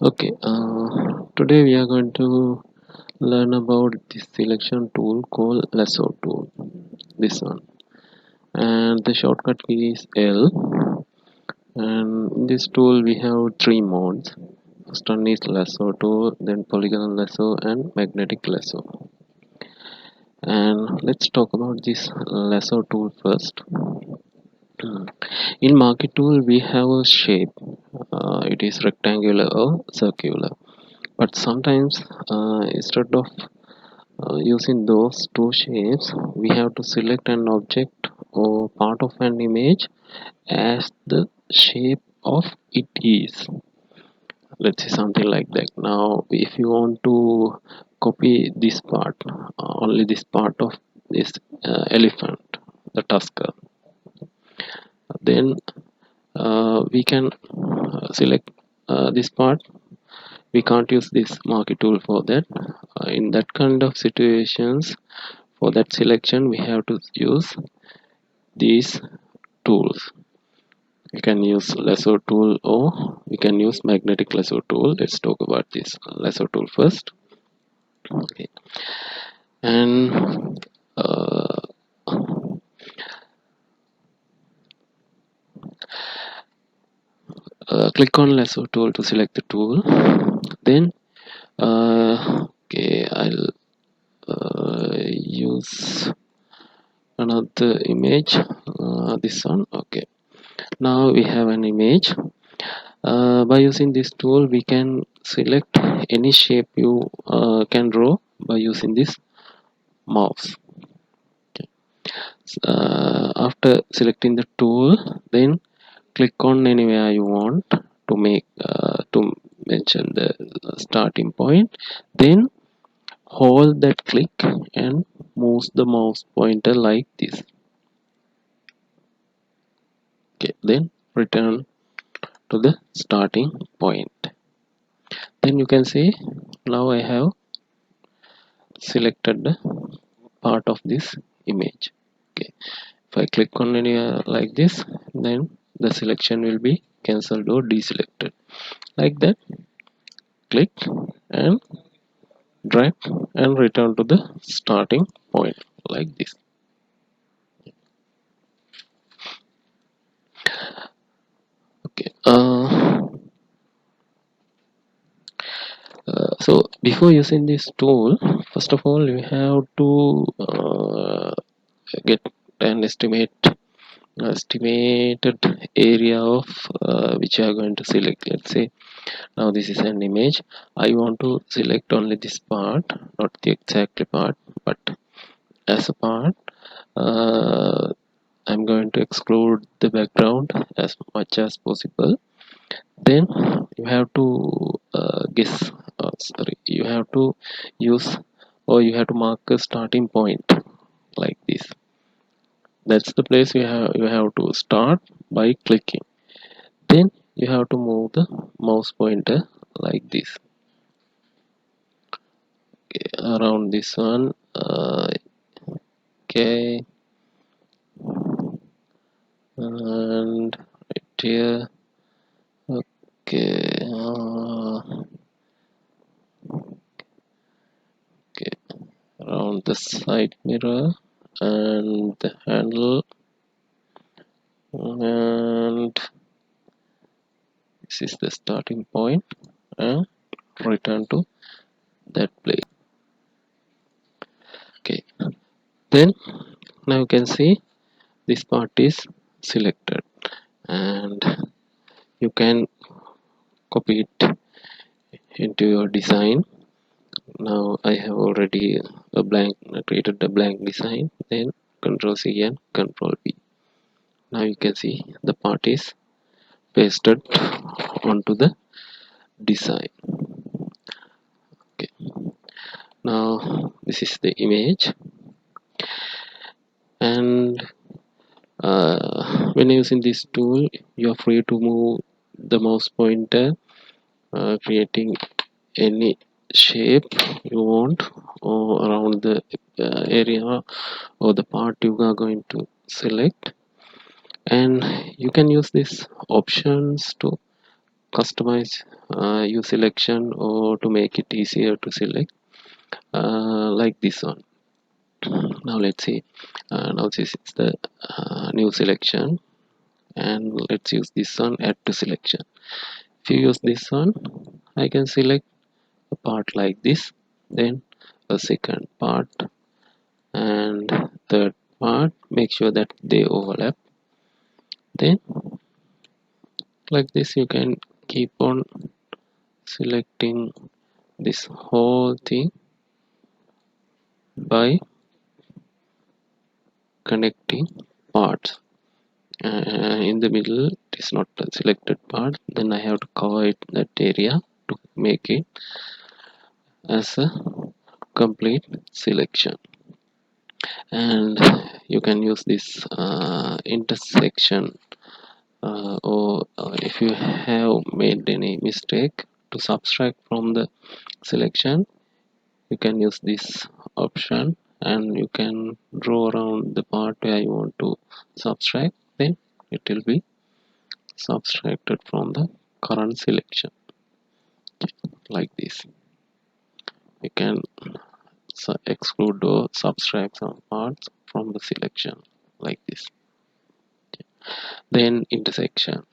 Okay, today we are going to learn about this selection tool called Lasso tool. This one, and the shortcut key is L. And in this tool, we have three modes. First one is Lasso tool, then polygonal lasso, and magnetic lasso. And let's talk about this Lasso tool first. In market tool, we have a shape. It is rectangular or circular. But sometimes, instead of using those two shapes, we have to select an object or part of an image as the shape of it is. Let's say something like that. Now if you want to copy this part, only this part of this elephant, the tusker, then we can select this part. We can't use this marquee tool for that. In that kind of situations, for that selection we have to use these tools. We can use lasso tool or we can use magnetic lasso tool. Let's talk about this lasso tool first. Okay, and click on lasso tool to select the tool. Then okay, I'll use another image, this one. Okay, now we have an image. By using this tool we can select any shape you can draw by using this mouse. Okay. After selecting the tool, then click on anywhere you want to make to mention the starting point, then hold that click and move the mouse pointer like this. Okay, then return to the starting point. Then you can see now I have selected the part of this image. Okay, if I click on anywhere like this, then the selection will be cancelled or deselected. Like that, click and drag and return to the starting point like this. Okay, so before using this tool, first of all you have to get an estimated area of which you are going to select. Let's say now this is an image. I want to select only this part, not the exact part, but as a part. uh, I'm going to exclude the background as much as possible. Then you have to guess, sorry, you have to use, or you have to mark a starting point like this. That's the place you have to start by clicking. Then you have to move the mouse pointer like this. Okay, around this one. Okay, and right here. Okay, okay, around the side mirror and the handle, and this is the starting point, and return to that place. Okay, then now you can see this part is selected, and you can copy it into your design. Now I have already created a blank design. Then Control C and Control V. Now you can see the part is pasted onto the design. Okay, now this is the image, and when using this tool you are free to move the mouse pointer, creating any shape you want or around the area or the part you are going to select. And you can use these options to customize your selection or to make it easier to select, like this one. Now let's see. Now this is the new selection, and let's use this one, add to selection. If you use this one, I can select a part like this, then a second part and third part, make sure that they overlap. Then like this you can keep on selecting this whole thing by connecting parts. In the middle it is not a selected part, then I have to cover it, that area, to make it as a complete selection. And you can use this intersection, or if you have made any mistake to subtract from the selection, you can use this option and you can draw around the part where you want to subtract, then it will be subtracted from the current selection. Like this you can exclude or subtract some parts from the selection, like this. Then intersection.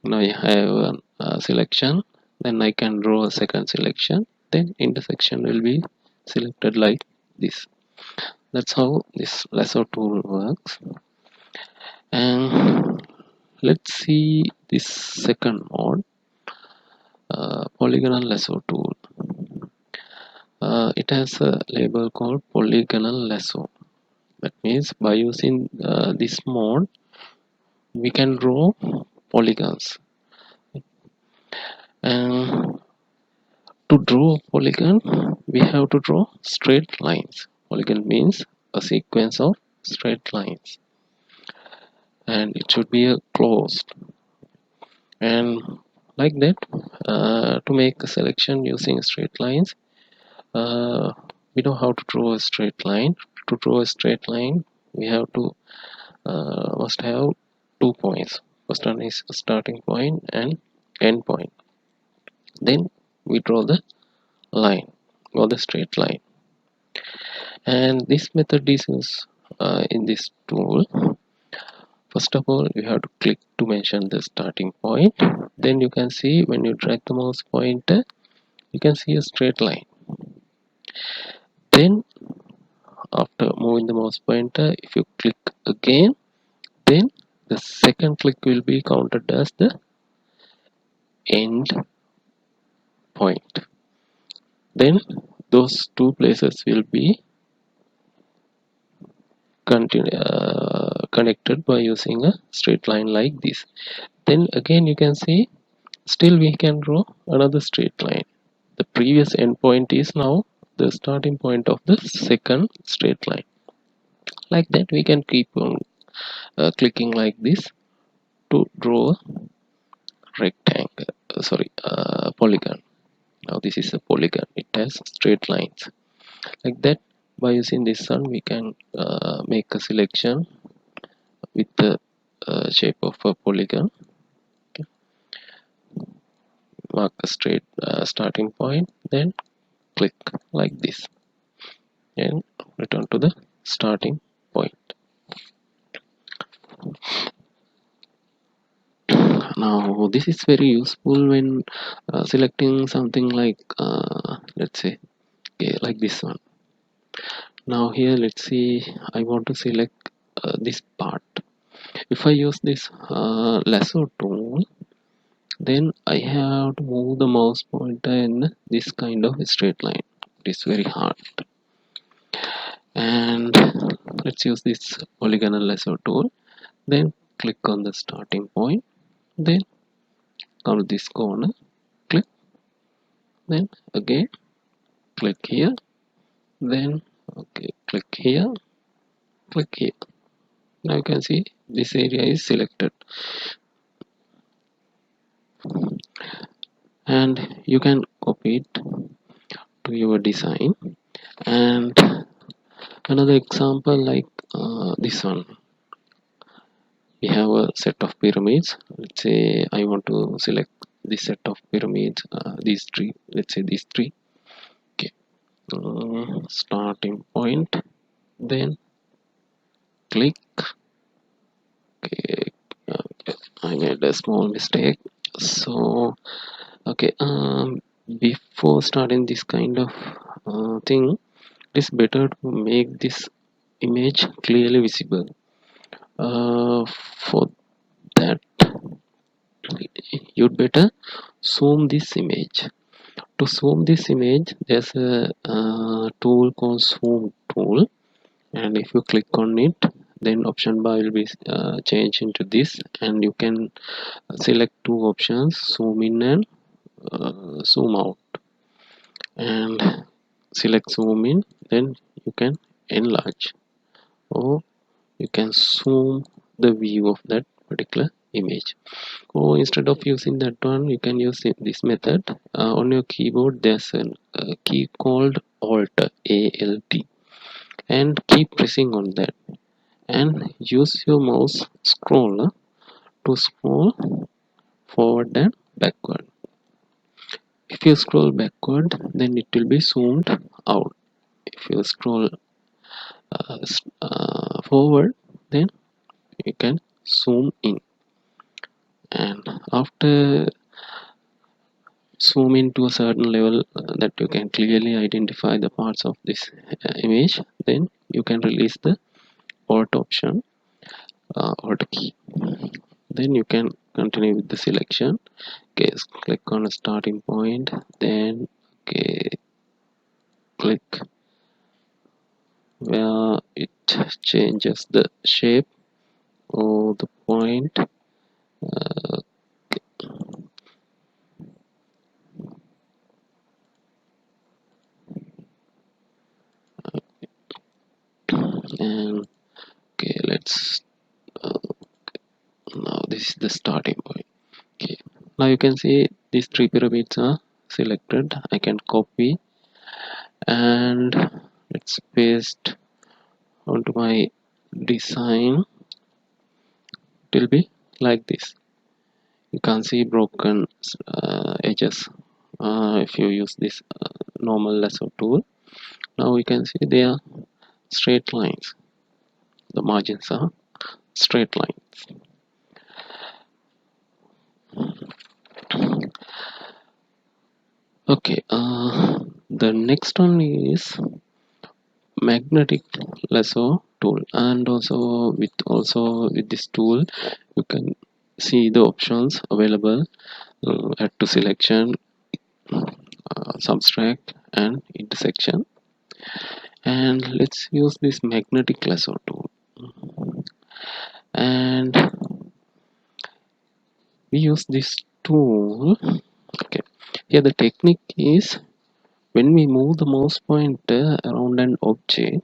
Now I have a selection, then I can draw a second selection, then intersection will be selected like this. That's how this lasso tool works. And let's see this second mode, polygonal lasso tool. It has a label called polygonal lasso. That means by using this mode we can draw polygons. And to draw polygon we have to draw straight lines. Polygon means a sequence of straight lines, and it should be a closed. And like that, to make a selection using straight lines, we know how to draw a straight line. To draw a straight line we have to must have 2 points. First one is starting point and end point. Then we draw the line or the straight line. And this method is used in this tool. First of all, you have to click to mention the starting point. Then you can see when you drag the mouse pointer, you can see a straight line. Then after moving the mouse pointer, if you click again, then the second click will be counted as the end point. Then those two places will be connected by using a straight line like this. Then again you can see still we can draw another straight line. The previous endpoint is now the starting point of the second straight line. Like that we can keep on clicking like this to draw a rectangle, polygon. Now this is a polygon, it has straight lines. Like that, by using this one we can make a selection with the shape of a polygon. Okay. Mark a straight starting point, then click like this and return to the starting point. Now this is very useful when selecting something like let's say, okay, like this one. Now here let's see, I want to select this part. If I use this lasso tool, then I have to move the mouse pointer in this kind of straight line. It is very hard. And let's use this polygonal lasso tool, then click on the starting point, then come to this corner, click, then again click here, then okay, click here, click here. Now you can see this area is selected, and you can copy it to your design. And another example like this one, we have a set of pyramids. Let's say I want to select this set of pyramids, these three, let's say these three. Okay, starting point, then click. Okay, I made a small mistake. So okay, before starting this kind of thing, it's better to make this image clearly visible. For that, you'd better zoom this image. To zoom this image, there's a tool called zoom tool, and if you click on it, then option bar will be changed into this, and you can select two options: zoom in and zoom out. And select zoom in, then you can enlarge, or you can zoom the view of that particular image. Or instead of using that one, you can use this method. On your keyboard there's a key called alt, alt, and keep pressing on that, and use your mouse scroller to scroll forward and backward. If you scroll backward, then it will be zoomed out. If you scroll forward, then you can zoom in. And after zoom into a certain level that you can clearly identify the parts of this image, then you can release the alt option, alt key. Then you can continue with the selection. Okay, click on a starting point, then okay, click where it changes the shape or the point. And okay, let's now this is the starting point. Okay, now you can see these three pyramids are selected. I can copy and let's paste onto my design. It will be like this. You can see broken edges if you use this normal lasso tool. Now we can see they are straight lines. The margins are straight lines. Okay, the next one is magnetic lasso tool, and also with this tool you can see the options available. Add to selection, subtract, and intersection. And let's use this magnetic lasso tool, and we use this tool. Okay, here the technique is, when we move the mouse pointer around an object,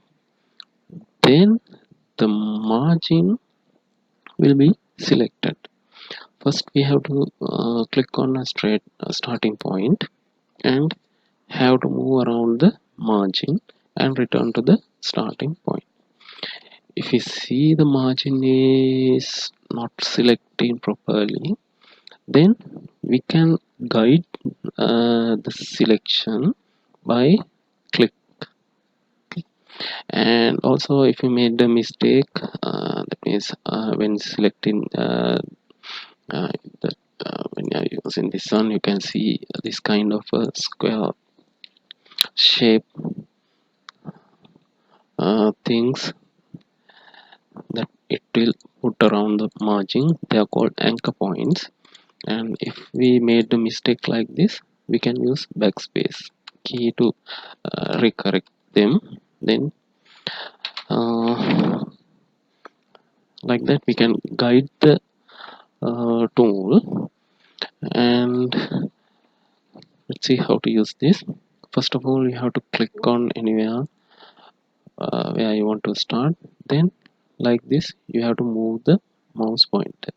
then the margin will be selected. First we have to click on a straight starting point and have to move around the margin and return to the starting point. If you see the margin is not selected properly, then we can guide the selection by click. And also if you made the mistake, that means when selecting uh, the, when you are using this one, you can see this kind of a square shape things that it will put around the margin. They are called anchor points, and if we made the mistake like this, we can use backspace key to recorrect them. Then like that we can guide the tool. And let's see how to use this. First of all, you have to click on anywhere where you want to start, then like this you have to move the mouse pointer.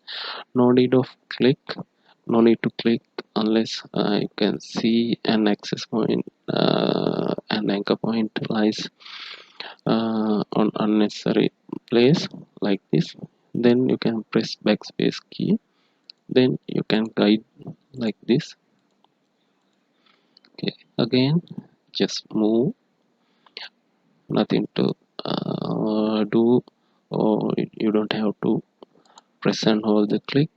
No need of click, no need to click unless you can see an access point, an anchor point lies on unnecessary place like this. then you can press backspace key, then you can guide like this. Okay, again just move, nothing to do, or you don't have to press and hold the click,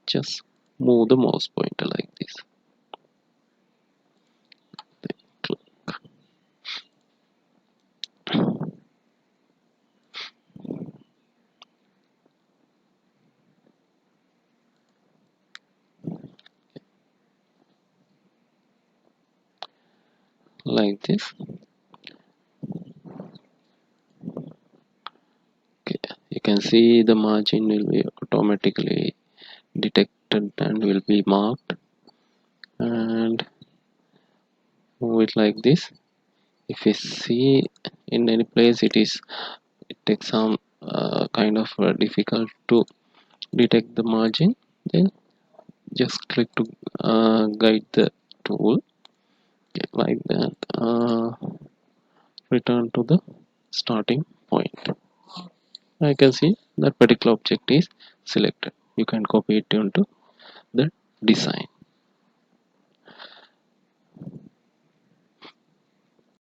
just move the mouse pointer like this. Then click like this. Okay, you can see the margin will be automatically detected and will be marked, and move it like this. If you see in any place it takes some kind of difficult to detect the margin, then just click to guide the tool. Okay, like that. Return to the starting point. I can see that particular object is selected. You can copy it into the design.